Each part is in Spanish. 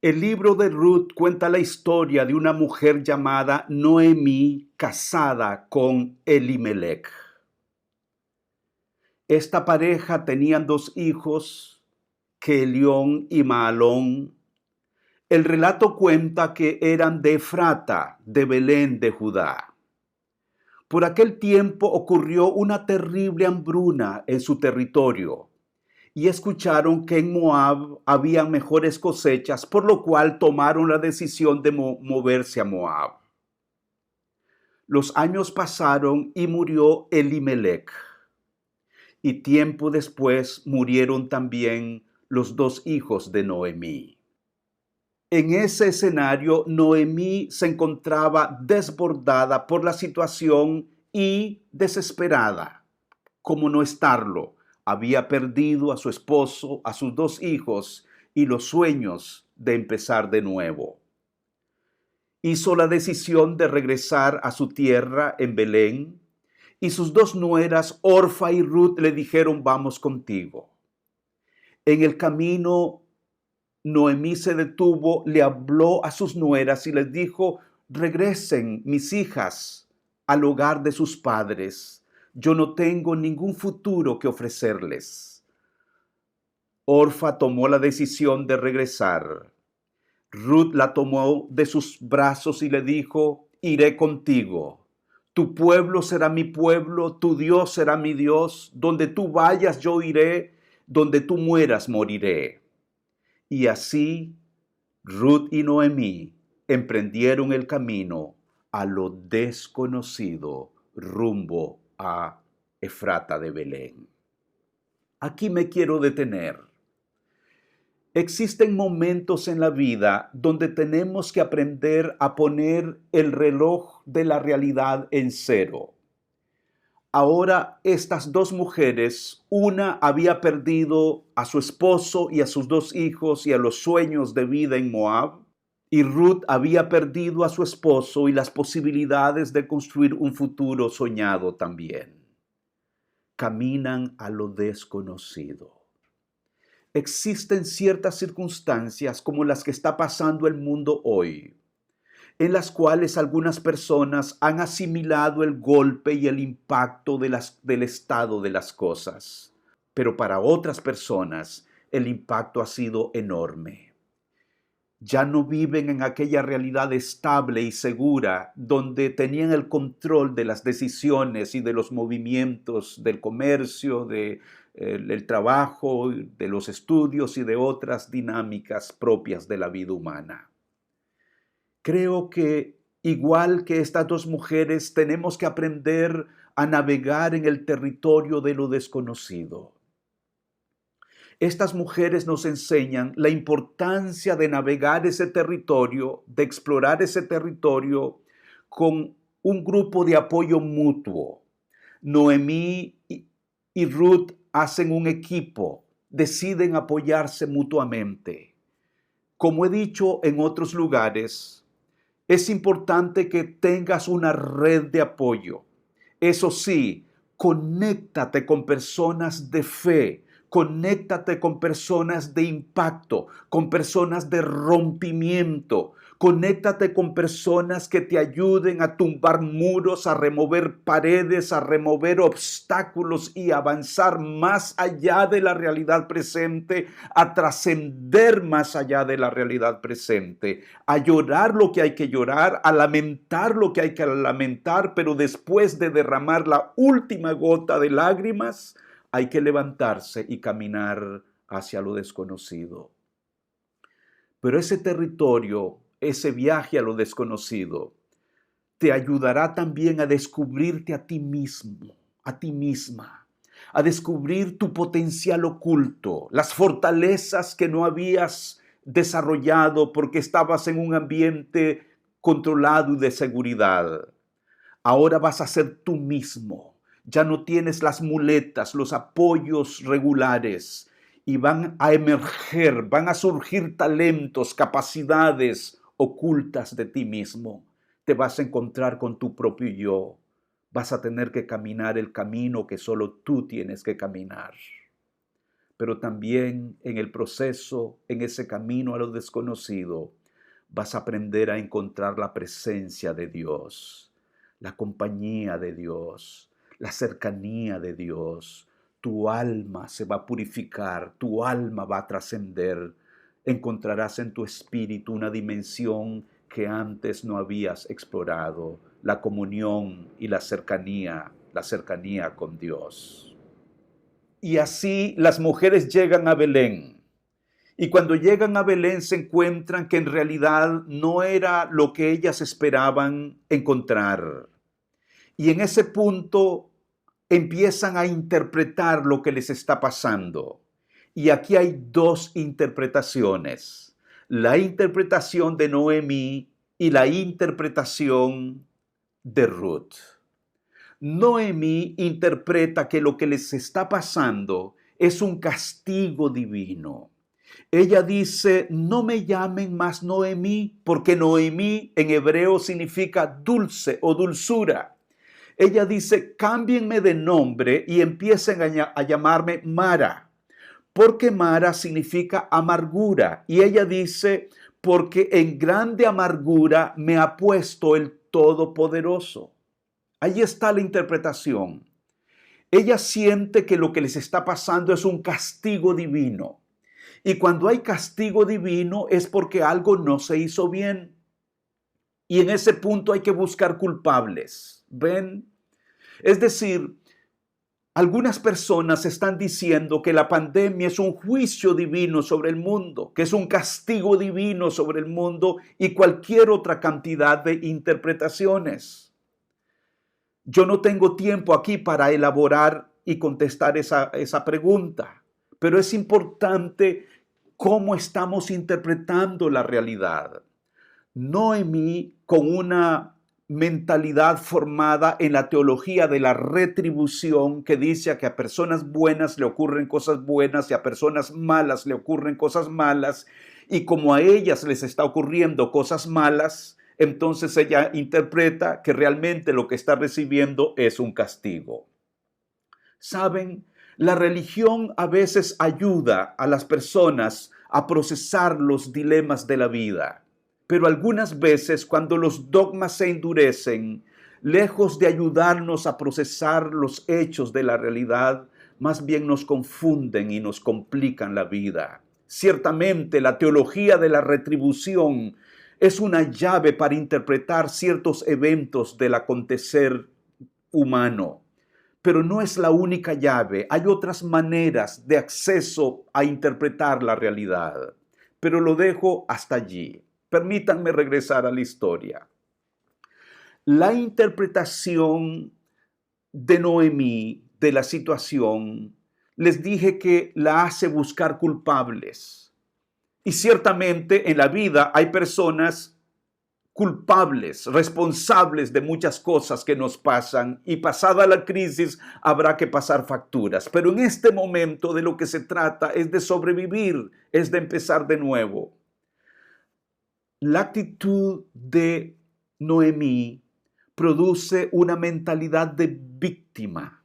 El libro de Ruth cuenta la historia de una mujer llamada Noemí casada con Elimelech. Esta pareja tenían dos hijos, Kelión y Maalón. El relato cuenta que eran de Efrata, de Belén de Judá. Por aquel tiempo ocurrió una terrible hambruna en su territorio y escucharon que en Moab había mejores cosechas, por lo cual tomaron la decisión de moverse a Moab. Los años pasaron y murió Elimelech, y tiempo después murieron también los dos hijos de Noemí. En ese escenario, Noemí se encontraba desbordada por la situación y desesperada. ¿Cómo no estarlo? Había perdido a su esposo, a sus dos hijos y los sueños de empezar de nuevo. Hizo la decisión de regresar a su tierra en Belén y sus dos nueras, Orfa y Ruth, le dijeron: vamos contigo. En el camino, Noemí se detuvo, le habló a sus nueras y les dijo: regresen, mis hijas, al hogar de sus padres. Yo no tengo ningún futuro que ofrecerles. Orfa tomó la decisión de regresar. Ruth la tomó de sus brazos y le dijo: iré contigo. Tu pueblo será mi pueblo, tu Dios será mi Dios. Donde tú vayas yo iré, donde tú mueras moriré. Y así Ruth y Noemí emprendieron el camino a lo desconocido rumbo a Efrata de Belén. Aquí me quiero detener. Existen momentos en la vida donde tenemos que aprender a poner el reloj de la realidad en cero. Ahora estas dos mujeres, una había perdido a su esposo y a sus dos hijos y a los sueños de vida en Moab, y Ruth había perdido a su esposo y las posibilidades de construir un futuro soñado también. Caminan a lo desconocido. Existen ciertas circunstancias como las que está pasando el mundo hoy, en las cuales algunas personas han asimilado el golpe y el impacto del estado de las cosas, pero para otras personas el impacto ha sido enorme. Ya no viven en aquella realidad estable y segura donde tenían el control de las decisiones y de los movimientos del comercio, del trabajo, de los estudios y de otras dinámicas propias de la vida humana. Creo que igual que estas dos mujeres tenemos que aprender a navegar en el territorio de lo desconocido. Estas mujeres nos enseñan la importancia de navegar ese territorio, de explorar ese territorio con un grupo de apoyo mutuo. Noemí y Ruth hacen un equipo, deciden apoyarse mutuamente. Como he dicho en otros lugares, es importante que tengas una red de apoyo. Eso sí, conéctate con personas de fe, conéctate con personas de impacto, con personas de rompimiento. Conéctate con personas que te ayuden a tumbar muros, a remover paredes, a remover obstáculos y avanzar más allá de la realidad presente, a trascender más allá de la realidad presente, a llorar lo que hay que llorar, a lamentar lo que hay que lamentar, pero después de derramar la última gota de lágrimas, hay que levantarse y caminar hacia lo desconocido. Pero ese territorio, ese viaje a lo desconocido, te ayudará también a descubrirte a ti mismo, a ti misma, a descubrir tu potencial oculto, las fortalezas que no habías desarrollado porque estabas en un ambiente controlado y de seguridad. Ahora vas a ser tú mismo. Ya no tienes las muletas, los apoyos regulares y van a emerger, van a surgir talentos, capacidades ocultas de ti mismo. Te vas a encontrar con tu propio yo. Vas a tener que caminar el camino que solo tú tienes que caminar. pero también en el proceso, en ese camino a lo desconocido, vas a aprender a encontrar la presencia de Dios, la compañía de Dios, la cercanía de Dios. Tu alma se va a purificar, tu alma va a trascender. Encontrarás en tu espíritu una dimensión que antes no habías explorado, la comunión y la cercanía con Dios. Y así las mujeres llegan a Belén. Y cuando llegan a Belén se encuentran que en realidad no era lo que ellas esperaban encontrar. Y en ese punto empiezan a interpretar lo que les está pasando. Y aquí hay dos interpretaciones. La interpretación de Noemí y la interpretación de Ruth. Noemí interpreta que lo que les está pasando es un castigo divino. Ella dice, no me llamen más Noemí, porque Noemí en hebreo significa dulce o dulzura. Ella dice, cámbienme de nombre y empiecen a llamarme Mara, porque Mara significa amargura. Y ella dice, porque en grande amargura me ha puesto el Todopoderoso. Ahí está la interpretación. Ella siente que lo que les está pasando es un castigo divino. Y cuando hay castigo divino es porque algo no se hizo bien. Y en ese punto hay que buscar culpables. ¿Ven? Es decir, algunas personas están diciendo que la pandemia es un juicio divino sobre el mundo, que es un castigo divino sobre el mundo y cualquier otra cantidad de interpretaciones. Yo no tengo tiempo aquí para elaborar y contestar esa pregunta, pero es importante cómo estamos interpretando la realidad. Noemí, con una mentalidad formada en la teología de la retribución, que dice que a personas buenas le ocurren cosas buenas y a personas malas le ocurren cosas malas, y como a ellas les está ocurriendo cosas malas, entonces ella interpreta que realmente lo que está recibiendo es un castigo. ¿Saben? La religión a veces ayuda a las personas a procesar los dilemas de la vida. Pero algunas veces cuando los dogmas se endurecen, lejos de ayudarnos a procesar los hechos de la realidad, más bien nos confunden y nos complican la vida. Ciertamente la teología de la retribución es una llave para interpretar ciertos eventos del acontecer humano, pero no es la única llave. Hay otras maneras de acceso a interpretar la realidad, pero lo dejo hasta allí. Permítanme regresar a la historia. La interpretación de Noemí de la situación, les dije que la hace buscar culpables. Y ciertamente en la vida hay personas culpables, responsables de muchas cosas que nos pasan, y pasada la crisis habrá que pasar facturas. Pero en este momento de lo que se trata es de sobrevivir, es de empezar de nuevo. La actitud de Noemí produce una mentalidad de víctima.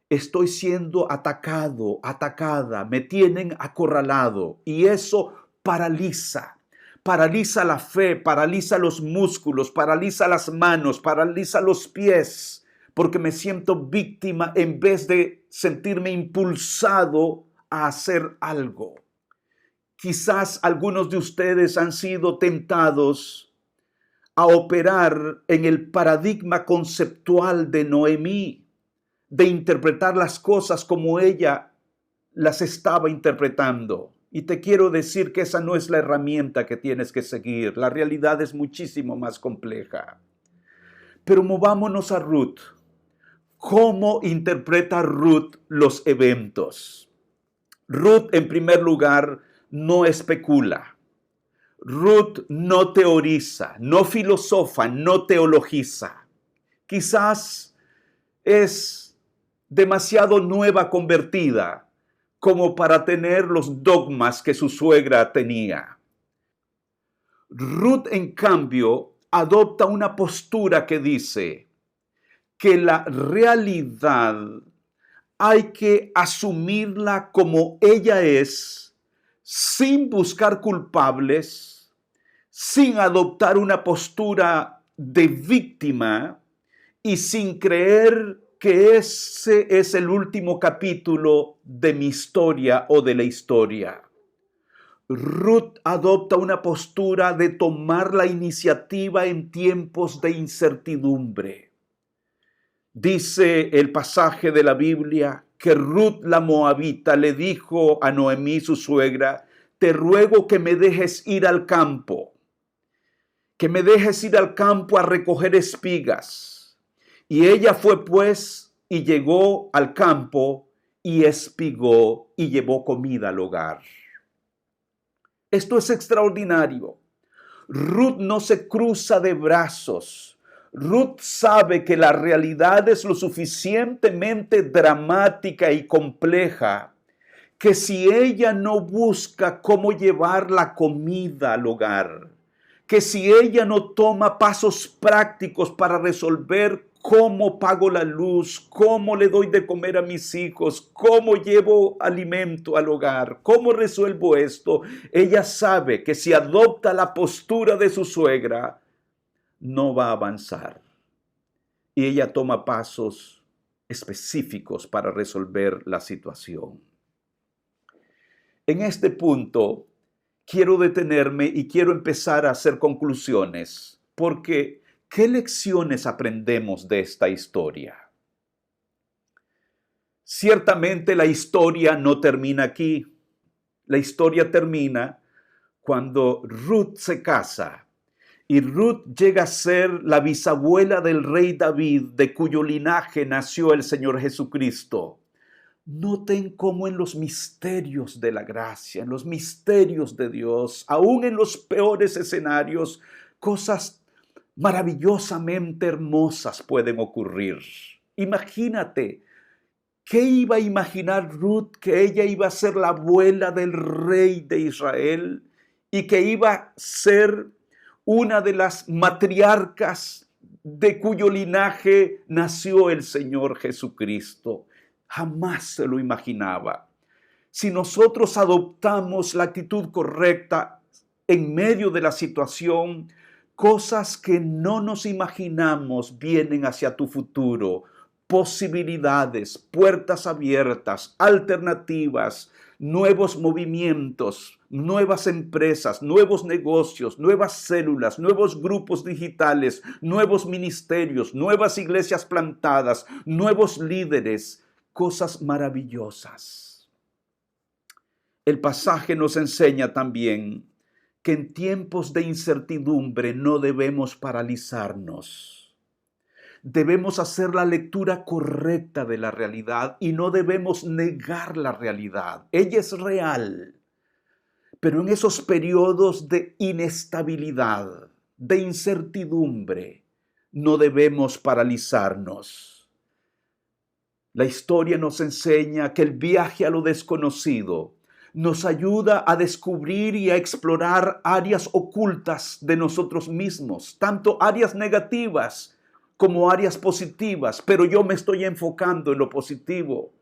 Estoy siendo atacado, atacada, me tienen acorralado, y eso paraliza. Paraliza la fe, paraliza los músculos, paraliza las manos, paraliza los pies, porque me siento víctima en vez de sentirme impulsado a hacer algo. Quizás algunos de ustedes han sido tentados a operar en el paradigma conceptual de Noemí, de interpretar las cosas como ella las estaba interpretando. Y te quiero decir que esa no es la herramienta que tienes que seguir. La realidad es muchísimo más compleja. Pero movámonos a Ruth. ¿Cómo interpreta Ruth los eventos? Ruth, en primer lugar, no especula. Ruth no teoriza, no filosofa, no teologiza. Quizás es demasiado nueva convertida como para tener los dogmas que su suegra tenía. Ruth, en cambio, adopta una postura que dice que la realidad hay que asumirla como ella es, sin buscar culpables, sin adoptar una postura de víctima y sin creer que ese es el último capítulo de mi historia o de la historia. Ruth adopta una postura de tomar la iniciativa en tiempos de incertidumbre. Dice el pasaje de la Biblia que Ruth la moabita le dijo a Noemí, su suegra: te ruego que me dejes ir al campo, que me dejes ir al campo a recoger espigas. Y ella fue pues y llegó al campo y espigó y llevó comida al hogar. Esto es extraordinario. Ruth no se cruza de brazos. Ruth sabe que la realidad es lo suficientemente dramática y compleja que si ella no busca cómo llevar la comida al hogar, que si ella no toma pasos prácticos para resolver cómo pago la luz, cómo le doy de comer a mis hijos, cómo llevo alimento al hogar, cómo resuelvo esto, ella sabe que si adopta la postura de su suegra, no va a avanzar. Y ella toma pasos específicos para resolver la situación. En este punto, quiero detenerme y quiero empezar a hacer conclusiones, porque ¿qué lecciones aprendemos de esta historia? Ciertamente la historia no termina aquí. La historia termina cuando Ruth se casa y Ruth llega a ser la bisabuela del rey David, de cuyo linaje nació el Señor Jesucristo. Noten cómo en los misterios de la gracia, en los misterios de Dios, aún en los peores escenarios, cosas maravillosamente hermosas pueden ocurrir. Imagínate, ¿qué iba a imaginar Ruth? Que ella iba a ser la abuela del rey de Israel y que iba a ser una de las matriarcas de cuyo linaje nació el Señor Jesucristo. Jamás se lo imaginaba. Si nosotros adoptamos la actitud correcta en medio de la situación, cosas que no nos imaginamos vienen hacia tu futuro. Posibilidades, puertas abiertas, alternativas, nuevos movimientos, nuevas empresas, nuevos negocios, nuevas células, nuevos grupos digitales, nuevos ministerios, nuevas iglesias plantadas, nuevos líderes, cosas maravillosas. El pasaje nos enseña también que en tiempos de incertidumbre no debemos paralizarnos. Debemos hacer la lectura correcta de la realidad y no debemos negar la realidad. Ella es real. Pero en esos periodos de inestabilidad, de incertidumbre, no debemos paralizarnos. La historia nos enseña que el viaje a lo desconocido nos ayuda a descubrir y a explorar áreas ocultas de nosotros mismos, tanto áreas negativas como áreas positivas, pero yo me estoy enfocando en lo positivo,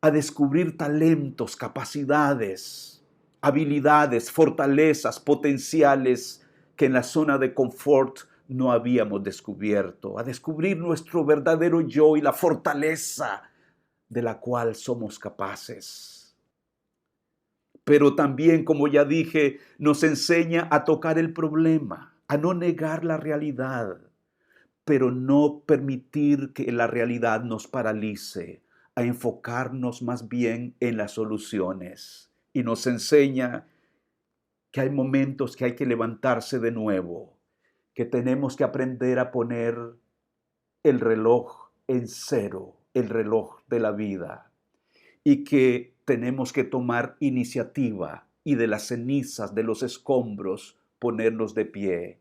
a descubrir talentos, capacidades, habilidades, fortalezas, potenciales que en la zona de confort no habíamos descubierto, a descubrir nuestro verdadero yo y la fortaleza de la cual somos capaces. Pero también, como ya dije, nos enseña a tocar el problema, a no negar la realidad, pero no permitir que la realidad nos paralice, a enfocarnos más bien en las soluciones. Y nos enseña que hay momentos que hay que levantarse de nuevo, que tenemos que aprender a poner el reloj en cero, el reloj de la vida, y que tenemos que tomar iniciativa y de las cenizas, de los escombros, ponernos de pie.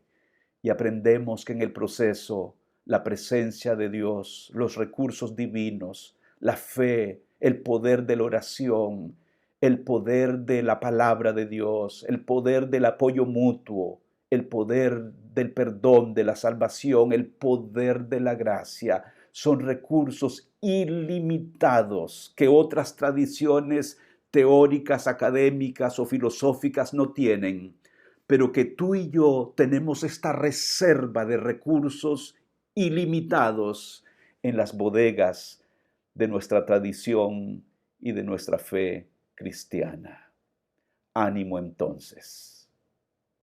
Y aprendemos que en el proceso la presencia de Dios, los recursos divinos, la fe, el poder de la oración, el poder de la palabra de Dios, el poder del apoyo mutuo, el poder del perdón, de la salvación, el poder de la gracia, son recursos ilimitados que otras tradiciones teóricas, académicas o filosóficas no tienen, pero que tú y yo tenemos esta reserva de recursos ilimitados en las bodegas de nuestra tradición y de nuestra fe cristiana. Ánimo entonces.